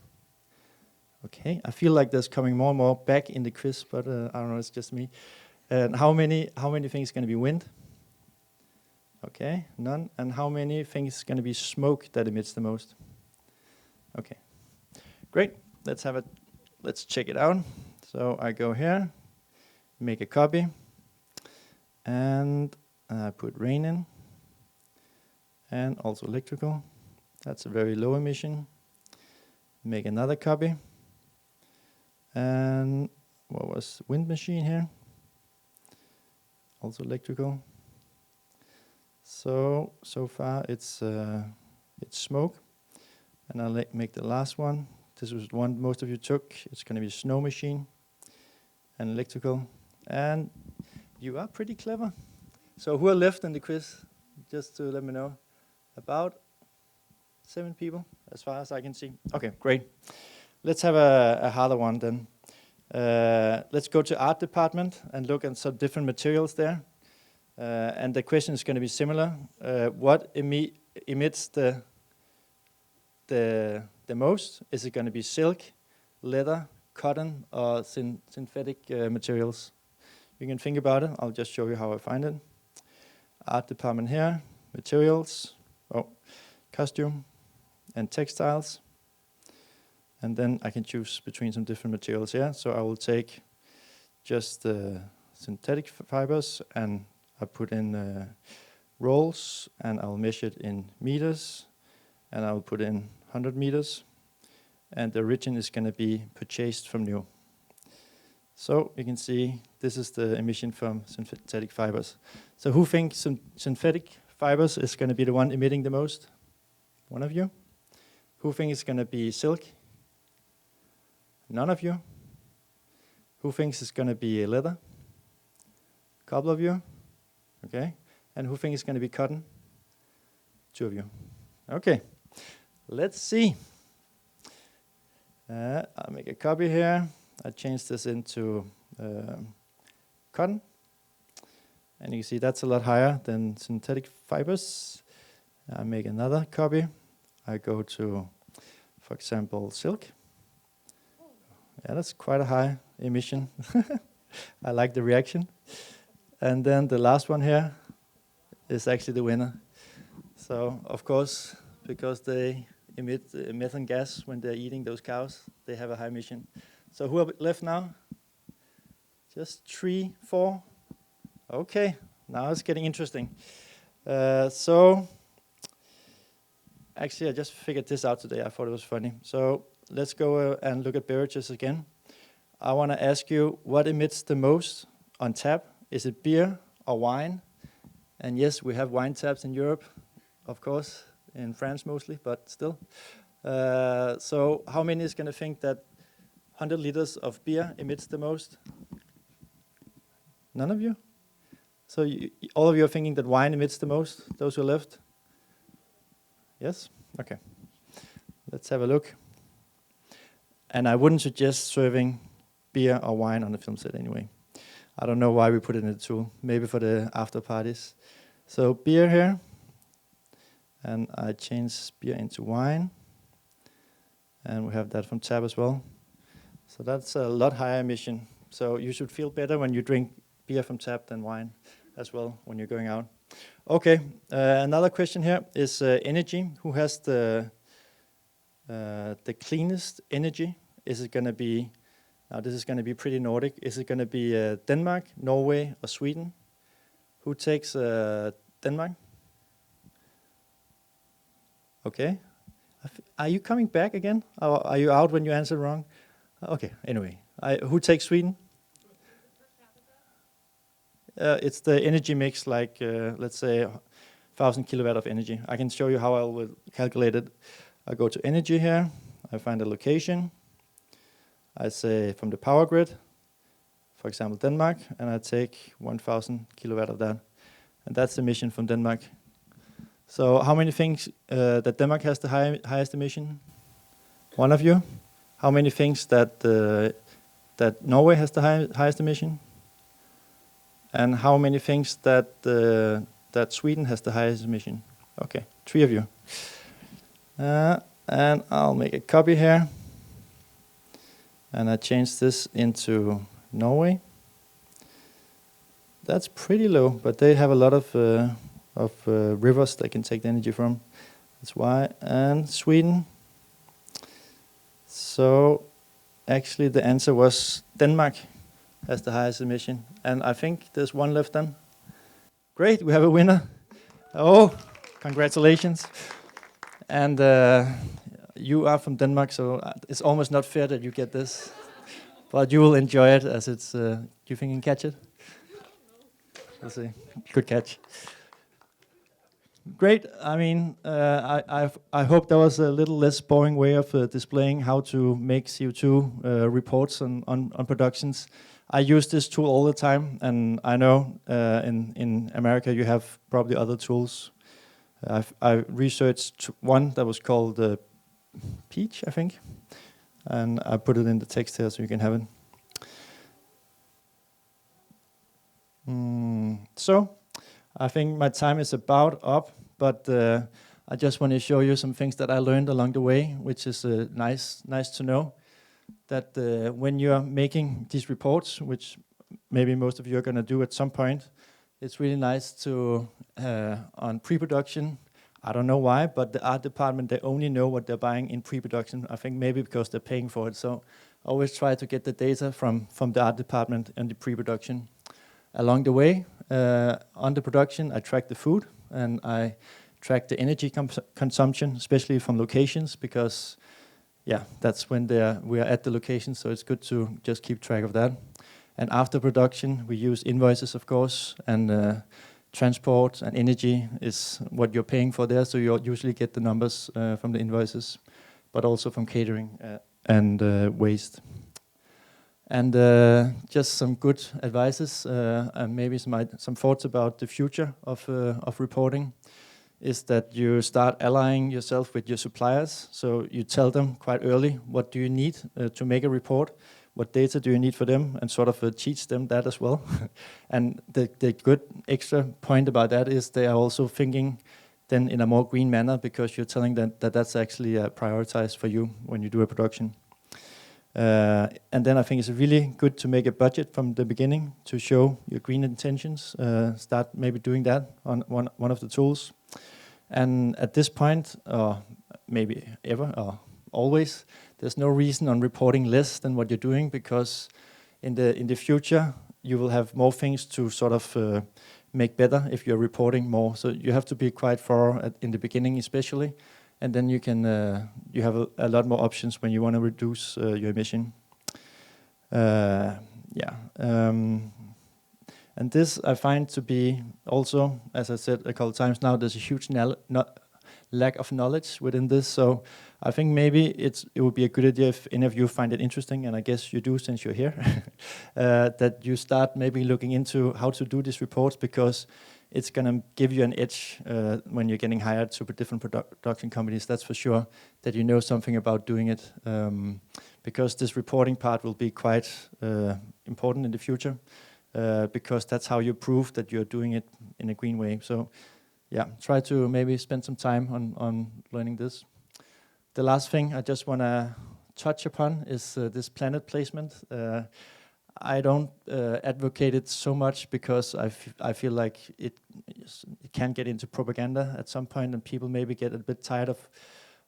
Okay, I feel like there's coming more and more back in the quiz, but I don't know, it's just me. And how many things going to be wind? Okay, none. And how many things going to be smoke that emits the most? Okay, great. Let's check it out. So I go here, make a copy, and I put rain in, and also electrical. That's a very low emission. Make another copy, and what was wind machine here? Also electrical. So far it's smoke, and I'll make the last one. This was one most of you took. It's going to be snow machine and electrical, and you are pretty clever. So who are left in the quiz? Just to let me know. About 7 people, as far as I can see. Okay, great. Let's have a harder one then. Let's go to art department and look at some different materials there. And the question is going to be similar. What emits the most? Is it going to be silk, leather, cotton, or synthetic materials? You can think about it. I'll just show you how I find it. Art department here, materials, costume, and textiles. And then I can choose between some different materials here. So I will take just the synthetic fibers, and I put in rolls, and I'll measure it in meters, and I'll put in 100 meters. And the origin is going to be purchased from new. So you can see this is the emission from synthetic fibers. So who thinks synthetic fibers is going to be the one emitting the most? One of you? Who thinks it's going to be silk? None of you? Who thinks it's going to be leather? A couple of you? Okay. And who thinks it's going to be cotton? 2 of you. Okay. Let's see. I'll make a copy here. I change this into cotton. And you can see that's a lot higher than synthetic fibers. I make another copy. I go to, for example, silk. Yeah, that's quite a high emission. I like the reaction. And then the last one here is actually the winner. So, of course, because they emit methane gas when they're eating those cows, they have a high emission. So who are left now? Just 3, 4. Okay, now it's getting interesting. So, actually, I just figured this out today. I thought it was funny. So let's go and look at beverages again. I want to ask you, what emits the most on tap? Is it beer or wine? And yes, we have wine taps in Europe, of course, in France mostly, but still. So how many is going to think that 100 liters of beer emits the most? None of you? So all of you are thinking that wine emits the most? Those who are left? Yes? Okay. Let's have a look. And I wouldn't suggest serving beer or wine on the film set anyway. I don't know why we put it in the tool. Maybe for the after parties. So beer here. And I change beer into wine. And we have that from tap as well. So that's a lot higher emission. So you should feel better when you drink beer from tap than wine as well when you're going out. Okay, another question here is energy. Who has the cleanest energy? Is it going to be, now this is going to be pretty Nordic, is it going to be Denmark, Norway, or Sweden? Who takes Denmark? Okay. Are you coming back again? Or are you out when you answer wrong? Okay, anyway. Who takes Sweden? It's the energy mix, like, let's say, 1,000 kilowatt of energy. I can show you how I will calculate it. I go to energy here. I find a location. I say from the power grid, for example, Denmark, and I take 1,000 kilowatt of that. And that's the emission from Denmark. So how many things that Denmark has the highest emission? One of you? How many things that Norway has the highest emission? And how many things that Sweden has the highest emission? Okay, 3 of you. And I'll make a copy here. And I change this into Norway. That's pretty low, but they have a lot of rivers they can take the energy from. That's why. And Sweden. So actually the answer was Denmark has the highest emission. And I think there's one left then. Great, we have a winner. Oh, congratulations. And you are from Denmark, so it's almost not fair that you get this. But you will enjoy it as it's, do you think you can catch it? We'll see. Good catch. Great. I mean, I hope that was a little less boring way of displaying how to make CO2 reports on productions. I use this tool all the time, and I know in America you have probably other tools. I researched one that was called Peach, I think, and I put it in the text here so you can have it. So, I think my time is about up, but I just want to show you some things that I learned along the way, which is nice to know. That when you're making these reports, which maybe most of you are going to do at some point, it's really nice to, on pre-production, I don't know why, but the art department, they only know what they're buying in pre-production. I think maybe because they're paying for it. So I always try to get the data from the art department and the pre-production. Along the way, on the production, I track the food and I track the energy consumption, especially from locations, because yeah, that's when we are at the location, so it's good to just keep track of that. And after production, we use invoices, of course, and transport and energy is what you're paying for there, so you usually get the numbers from the invoices, but also from catering and waste. And just some good advices and maybe some thoughts about the future of reporting is that you start allying yourself with your suppliers. So you tell them quite early, what do you need to make a report? What data do you need for them? And sort of teach them that as well. And the good extra point about that is they are also thinking then in a more green manner, because you're telling them that that's actually prioritized for you when you do a production. And then I think it's really good to make a budget from the beginning to show your green intentions. Start maybe doing that on one of the tools. And at this point, or maybe ever, or always, there's no reason on reporting less than what you're doing, because in the future you will have more things to sort of make better if you're reporting more. So you have to be quite thorough in the beginning, especially, and then you can you have a lot more options when you want to reduce your emission. And this I find to be also, as I said a couple of times now, there's a huge lack of knowledge within this. So I think maybe it would be a good idea if any of you find it interesting, and I guess you do since you're here, that you start maybe looking into how to do these reports, because it's going to give you an edge when you're getting hired to different production companies, that's for sure, that you know something about doing it, because this reporting part will be quite important in the future. Because that's how you prove that you're doing it in a green way. So, yeah, try to maybe spend some time on learning this. The last thing I just want to touch upon is this planet placement. I don't advocate it so much because I feel like it can get into propaganda at some point, and people maybe get a bit tired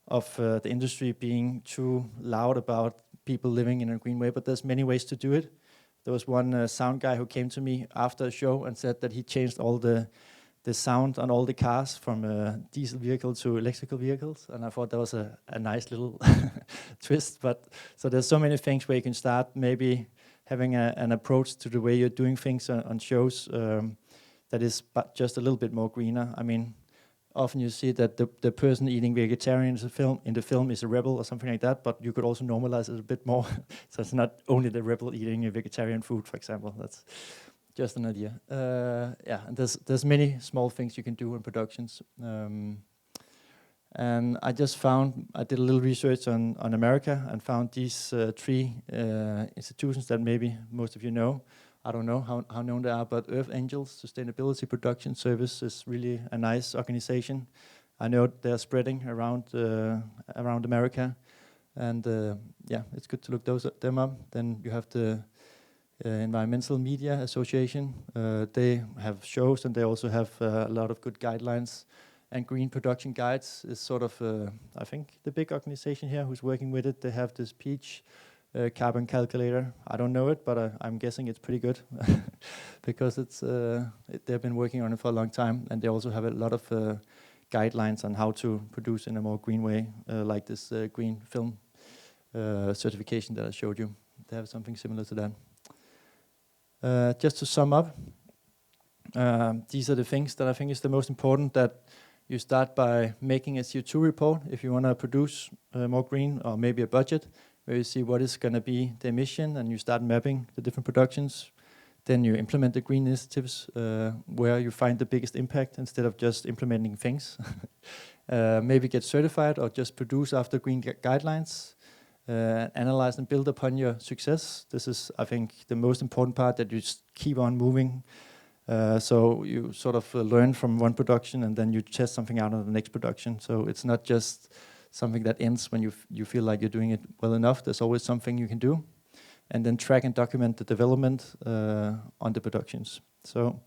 of the industry being too loud about people living in a green way. But there's many ways to do it. There was one sound guy who came to me after a show and said that he changed all the sound on all the cars from diesel vehicles to electrical vehicles, and I thought that was a nice little twist. But so there's so many things where you can start maybe having an approach to the way you're doing things on shows that is just a little bit more greener. I mean, often you see that the person eating vegetarian in the film is a rebel or something like that, but you could also normalize it a bit more. So it's not only the rebel eating a vegetarian food, for example. That's just an idea. Yeah, and there's many small things you can do in productions. And I just I did a little research on America and found these three institutions that maybe most of you know. I don't know how known they are, but Earth Angels Sustainability Production Service is really a nice organization. I know they're spreading around America, and yeah, it's good to look them up. Then you have the Environmental Media Association. They have shows, and they also have a lot of good guidelines. And Green Production Guides is sort of, I think, the big organization here who's working with it. They have this Peach carbon calculator. I don't know it, but I'm guessing it's pretty good because they've been working on it for a long time, and they also have a lot of guidelines on how to produce in a more green way, like this green film certification that I showed you. They have something similar to that. Just to sum up, these are the things that I think is the most important, that you start by making a CO2 report if you want to produce more green, or maybe a budget where you see what is going to be the emission, and you start mapping the different productions. Then you implement the green initiatives where you find the biggest impact instead of just implementing things. Maybe get certified or just produce after green guidelines. Analyze and build upon your success. This is, I think, the most important part, that you keep on moving. So you sort of learn from one production, and then you test something out on the next production. So it's not just something that ends when you feel like you're doing it well enough. There's always something you can do. And then track and document the development on the productions. So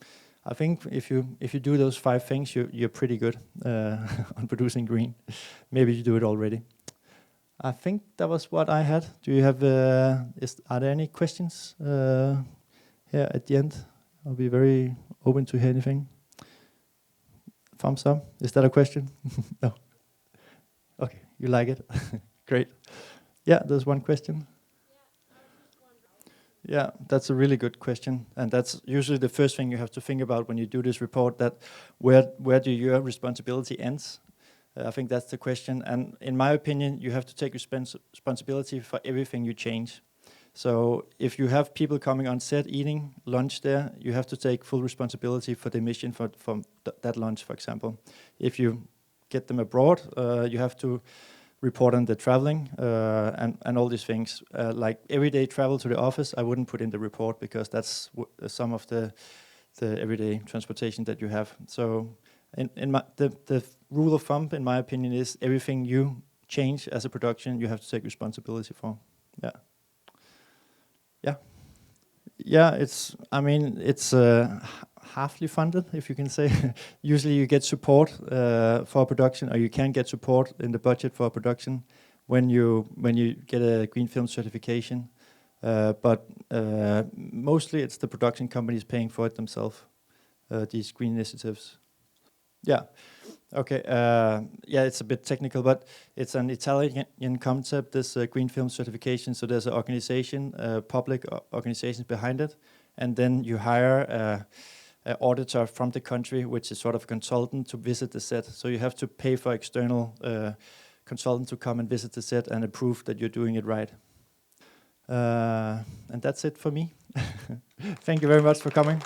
I think if you do those 5 things, you're pretty good on producing green. Maybe you do it already. I think that was what I had. Do you have? Are there any questions here at the end? I'll be very open to hear anything. Thumbs up. Is that a question? No. Okay, you like it. Great. Yeah, there's one question. Yeah, that's a really good question, and that's usually the first thing you have to think about when you do this report, that where do your responsibility ends? I think that's the question, and in my opinion, you have to take responsibility for everything you change. So if you have people coming on set eating lunch there, you have to take full responsibility for the emission from that lunch, for example. If you get them abroad, you have to report on the traveling and all these things. Like everyday travel to the office, I wouldn't put in the report because that's some of the everyday transportation that you have. So the rule of thumb, in my opinion, is everything you change as a production, you have to take responsibility for. Yeah. Yeah. Yeah, it's halfly funded, if you can say. Usually you get support for a production, or you can get support in the budget for a production when you get a green film certification. But mostly it's the production companies paying for it themselves, these green initiatives. Yeah. Okay. Yeah, it's a bit technical, but it's an Italian concept, this green film certification. So there's an organization, public organizations behind it, and then you hire an auditor from the country, which is sort of a consultant, to visit the set. So you have to pay for external consultant to come and visit the set and approve that you're doing it right. And that's it for me. Thank you very much for coming.